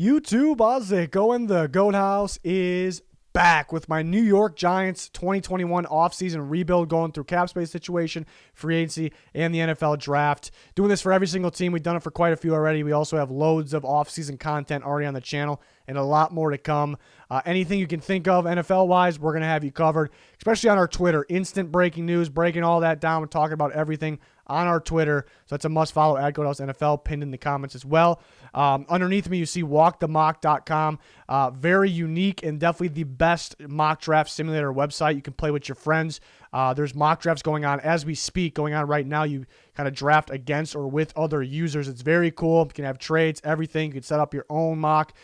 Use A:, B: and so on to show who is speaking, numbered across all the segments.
A: YouTube, how's it going? The Goat House is back with my New York Giants 2021 offseason rebuild, going through cap space situation, free agency, and the NFL draft. Doing this for every single team. We've done it for quite a few already. We also have loads of offseason content already on the channel and a lot more to come. Anything you can think of NFL-wise, we're going to have you covered, especially on our Twitter. Instant breaking news, breaking all that down. We're talking about everything on our Twitter. So that's a must-follow at Goat House NFL, pinned in the comments as well. Underneath me, you see walkthemock.com. Very unique and definitely the best mock draft simulator website. You can play with your friends. There's mock drafts going on as we speak, going on right now. You kind of draft against or with other users. It's very cool. You can have trades, everything. You can set up your own mock.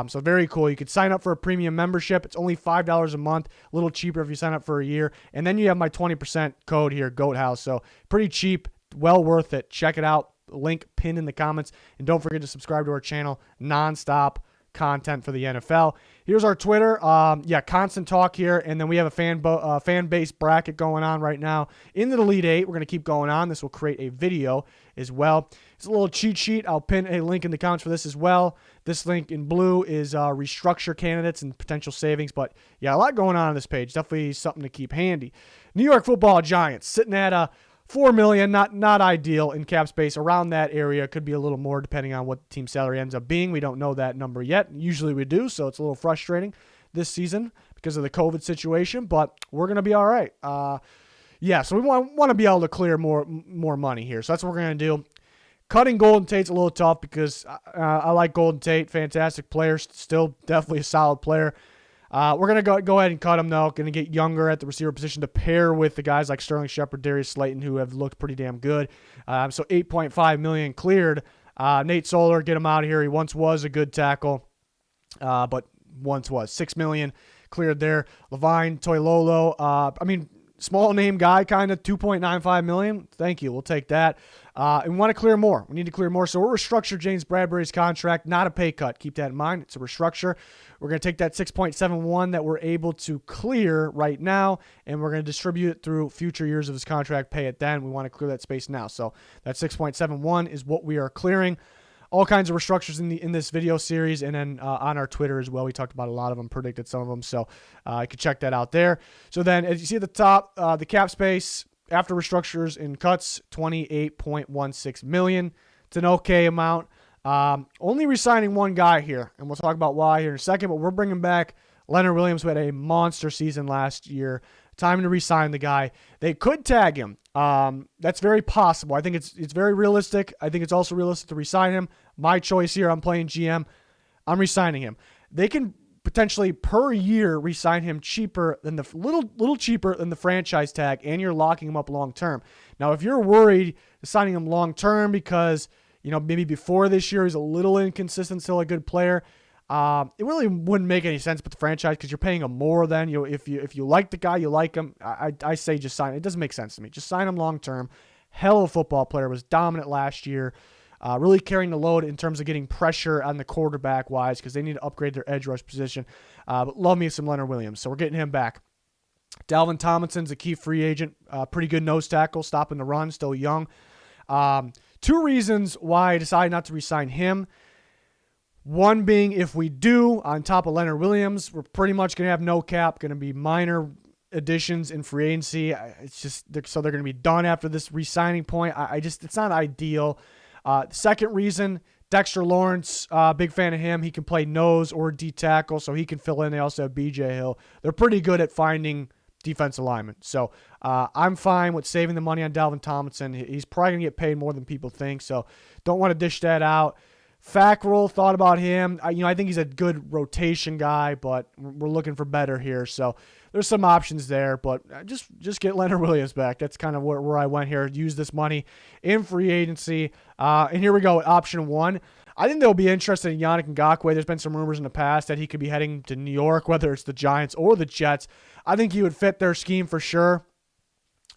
A: So very cool. You could sign up for a premium membership. It's only $5 a month, a little cheaper if you sign up for a year. And then you have my 20% code here, Goat House. So pretty cheap, well worth it. Check it out. Link pinned in the comments. And don't forget to subscribe to our channel. Non-stop content for the NFL. Here's our Twitter. Constant talk here. And then we have a fan base bracket going on right now. In the Elite 8, we're going to keep going on. This will create a video as well. It's a little cheat sheet. I'll pin a link in the comments for this as well. This link in blue is restructure candidates and potential savings. But yeah, a lot going on this page. Definitely something to keep handy. New York Football Giants sitting at $4 million, not ideal in cap space. Around that area, could be a little more depending on what the team salary ends up being. We don't know that number yet. Usually we do, so it's a little frustrating this season because of the COVID situation, but we're going to be all right. So we want to be able to clear more money here. So that's what we're going to do. Cutting Golden Tate's a little tough because I like Golden Tate, fantastic player, still definitely a solid player. We're going to go ahead and cut him, though. Going to get younger at the receiver position to pair with the guys like Sterling Shepard, Darius Slayton, who have looked pretty damn good. So $8.5 million cleared. Nate Solder, get him out of here. He once was a good tackle, but once was. $6 million cleared there. Levine Toilolo, small name guy, kind of $2.95 million. Thank you. We'll take that. And we want to clear more. We need to clear more. So we're restructured James Bradbury's contract, not a pay cut. Keep that in mind. It's a restructure. We're going to take that 6.71 that we're able to clear right now, and we're going to distribute it through future years of his contract, pay it then. We want to clear that space now. So that 6.71 is what we are clearing. All kinds of restructures in this video series, and then on our Twitter as well. We talked about a lot of them, predicted some of them, so you can check that out there. So then, as you see at the top, the cap space after restructures and cuts, $28.16 million. It's an okay amount. Only re-signing one guy here, and we'll talk about why here in a second, but we're bringing back Leonard Williams, who had a monster season last year. Time to re-sign the guy. They could tag him. That's very possible. I think it's very realistic. I think it's also realistic to re-sign him. My choice here, I'm playing GM. I'm re-signing him. They can potentially per year re-sign him cheaper than the little cheaper than the franchise tag, and you're locking him up long term. Now, if you're worried signing him long term because maybe before this year he's a little inconsistent, still a good player, it really wouldn't make any sense with the franchise because you're paying him more than if you like the guy, you like him. I say just sign. It doesn't make sense to me. Just sign him long term. Hell of a football player, was dominant last year. Really carrying the load in terms of getting pressure on the quarterback wise because they need to upgrade their edge rush position. But love me some Leonard Williams, so we're getting him back. Dalvin Tomlinson's a key free agent, pretty good nose tackle, stopping the run, still young. Two reasons why I decided not to re-sign him. One being, if we do, on top of Leonard Williams, we're pretty much going to have no cap, going to be minor additions in free agency. So they're going to be done after this re-signing point. It's not ideal. Second reason, Dexter Lawrence, big fan of him. He can play nose or D tackle, so he can fill in. They also have BJ Hill. They're pretty good at finding defensive linemen. So I'm fine with saving the money on Dalvin Tomlinson. He's probably going to get paid more than people think, so don't want to dish that out. Fackrell, thought about him. I think he's a good rotation guy, but we're looking for better here. So there's some options there, but just get Leonard Williams back. That's kind of where I went here. Use this money in free agency. And here we go, option one. I think they'll be interested in Yannick Ngakoue. There's been some rumors in the past that he could be heading to New York, whether it's the Giants or the Jets. I think he would fit their scheme for sure.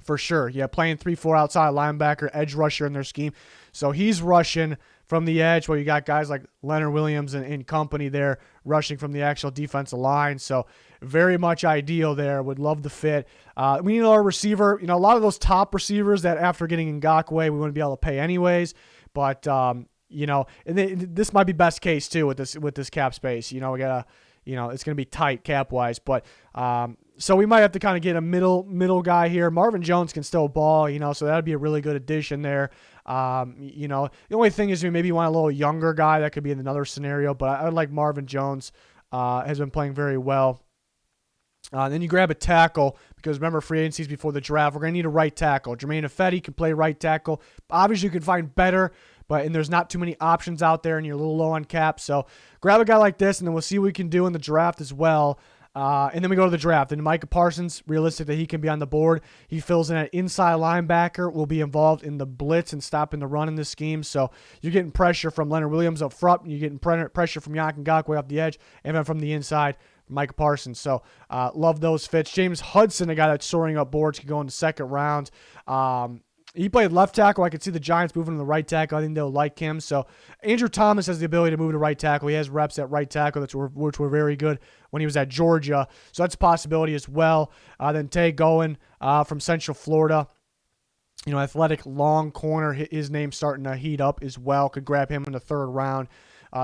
A: For sure. Yeah, playing 3-4 outside linebacker, edge rusher in their scheme. So he's rushing from the edge, where you got guys like Leonard Williams and company there rushing from the actual defensive line. So very much ideal there. Would love the fit. We need our receiver. A lot of those top receivers that after getting Ngakoue, we wouldn't be able to pay anyways. But And this might be best case too with this cap space. We gotta, it's gonna be tight cap wise, but so we might have to kind of get a middle guy here. Marvin Jones can still ball, so that'd be a really good addition there. The only thing is maybe you want a little younger guy. That could be in another scenario, but I like Marvin Jones. Has been playing very well. Then you grab a tackle because remember free agencies before the draft. We're going to need a right tackle. Jermaine Ifedi can play right tackle. Obviously, you can find better, and there's not too many options out there, and you're a little low on cap. So grab a guy like this, and then we'll see what we can do in the draft as well. And then we go to the draft. And Micah Parsons, realistic that he can be on the board. He fills in an inside linebacker, will be involved in the blitz and stopping the run in this scheme. So you're getting pressure from Leonard Williams up front. And you're getting pressure from Yannick Ngakoue off the edge. And then from the inside, Micah Parsons. So love those fits. James Hudson, a guy that's soaring up boards, could go in the second round. He played left tackle. I could see the Giants moving to the right tackle. I think they'll like him. So Andrew Thomas has the ability to move to right tackle. He has reps at right tackle, which were very good when he was at Georgia. So that's a possibility as well. Then Tay Gowan from Central Florida. Athletic long corner. His name's starting to heat up as well. Could grab him in the third round.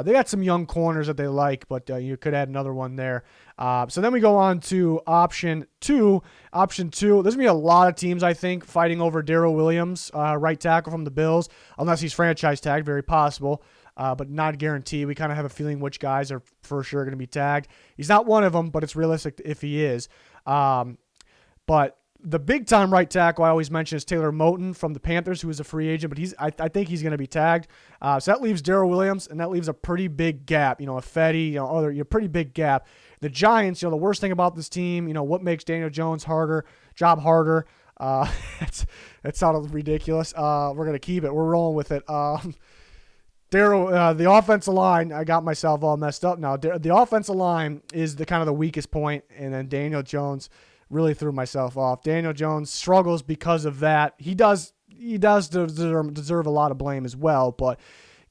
A: They got some young corners that they like, but you could add another one there. So then we go on to option two. Option two, there's going to be a lot of teams, I think, fighting over Darrell Williams, right tackle from the Bills, unless he's franchise tagged, very possible, but not guaranteed. We kind of have a feeling which guys are for sure going to be tagged. He's not one of them, but it's realistic if he is. But the big-time right tackle I always mention is Taylor Moton from the Panthers, who is a free agent, but I think he's going to be tagged. So that leaves Darrell Williams, and that leaves a pretty big gap. Ifedi, pretty big gap. The Giants, the worst thing about this team, what makes Daniel Jones' job harder? That sounded ridiculous. We're going to keep it. We're rolling with it. Darrell, the offensive line, I got myself all messed up now. The offensive line is the kind of the weakest point, and then Daniel Jones really threw myself off. Daniel Jones struggles because of that. He does deserve a lot of blame as well, but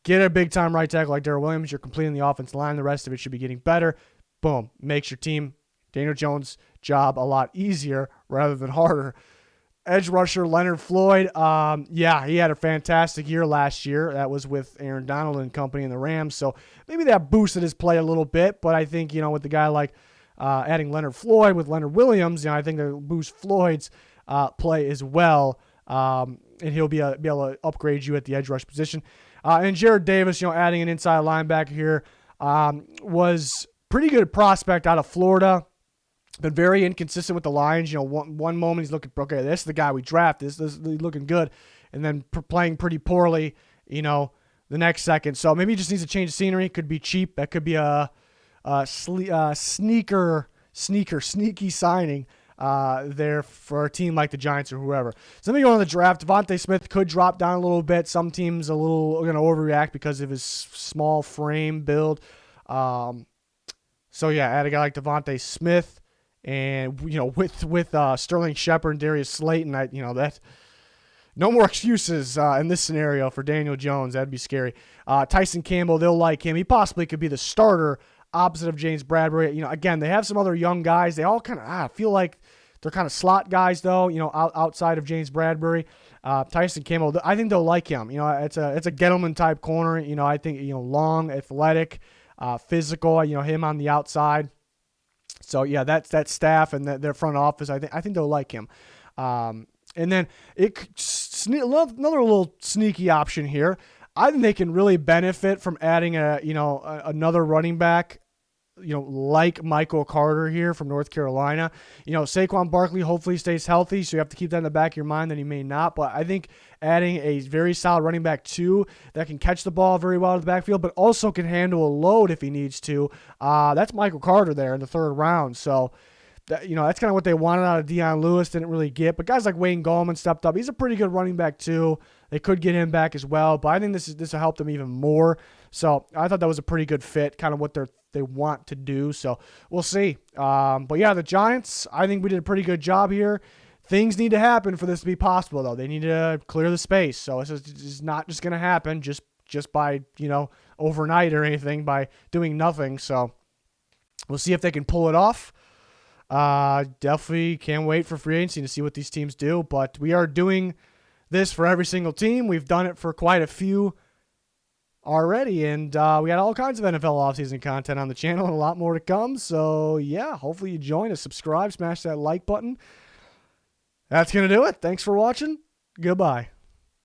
A: get a big-time right tackle like Darrell Williams, you're completing the offensive line. The rest of it should be getting better. Boom. Makes your team, Daniel Jones' job a lot easier rather than harder. Edge rusher Leonard Floyd, he had a fantastic year last year. That was with Aaron Donald and company in the Rams, so maybe that boosted his play a little bit, but I think, with the guy like adding Leonard Floyd with Leonard Williams, I think that will boost Floyd's play as well, and he'll be able to upgrade you at the edge rush position. And Jared Davis, adding an inside linebacker here, was pretty good prospect out of Florida. Been very inconsistent with the Lions. One moment he's looking, okay, this is the guy we drafted. This is looking good, and then playing pretty poorly, the next second. So maybe he just needs to change the scenery. Could be cheap. That could be a sneaky signing there for a team like the Giants or whoever. So let me go on the draft. Devontae Smith could drop down a little bit. Some teams are going to overreact because of his small frame build. Add a guy like Devontae Smith, and with Sterling Shepard and Darius Slayton, that. No more excuses in this scenario for Daniel Jones. That'd be scary. Tyson Campbell, they'll like him. He possibly could be the starter opposite of James Bradbury. Again, they have some other young guys. They all kind of feel like they're kind of slot guys, though, outside of James Bradbury. Tyson Campbell, I think they'll like him. It's a Gettleman-type corner. I think, long, athletic, physical, him on the outside. So, yeah, that's that staff and their front office. I think they'll like him. And then another little sneaky option here. I think they can really benefit from adding another running back, like Michael Carter here from North Carolina. Saquon Barkley hopefully stays healthy, so you have to keep that in the back of your mind that he may not. But I think adding a very solid running back too that can catch the ball very well in the backfield, but also can handle a load if he needs to. That's Michael Carter there in the third round. So. That's kind of what they wanted out of Deion Lewis, didn't really get. But guys like Wayne Gallman stepped up. He's a pretty good running back too. They could get him back as well, but I think this will help them even more. So I thought that was a pretty good fit, kind of what they want to do. So we'll see. But yeah, the Giants, I think we did a pretty good job here. Things need to happen for this to be possible, though. They need to clear the space. So this is not just going to happen just by overnight or anything, by doing nothing. So we'll see if they can pull it off. Definitely can't wait for free agency to see what these teams do, but we are doing this for every single team. We've done it for quite a few already. And we got all kinds of NFL offseason content on the channel and a lot more to come. So, yeah, hopefully you join us. Subscribe, smash that like button. That's going to do it. Thanks for watching. Goodbye.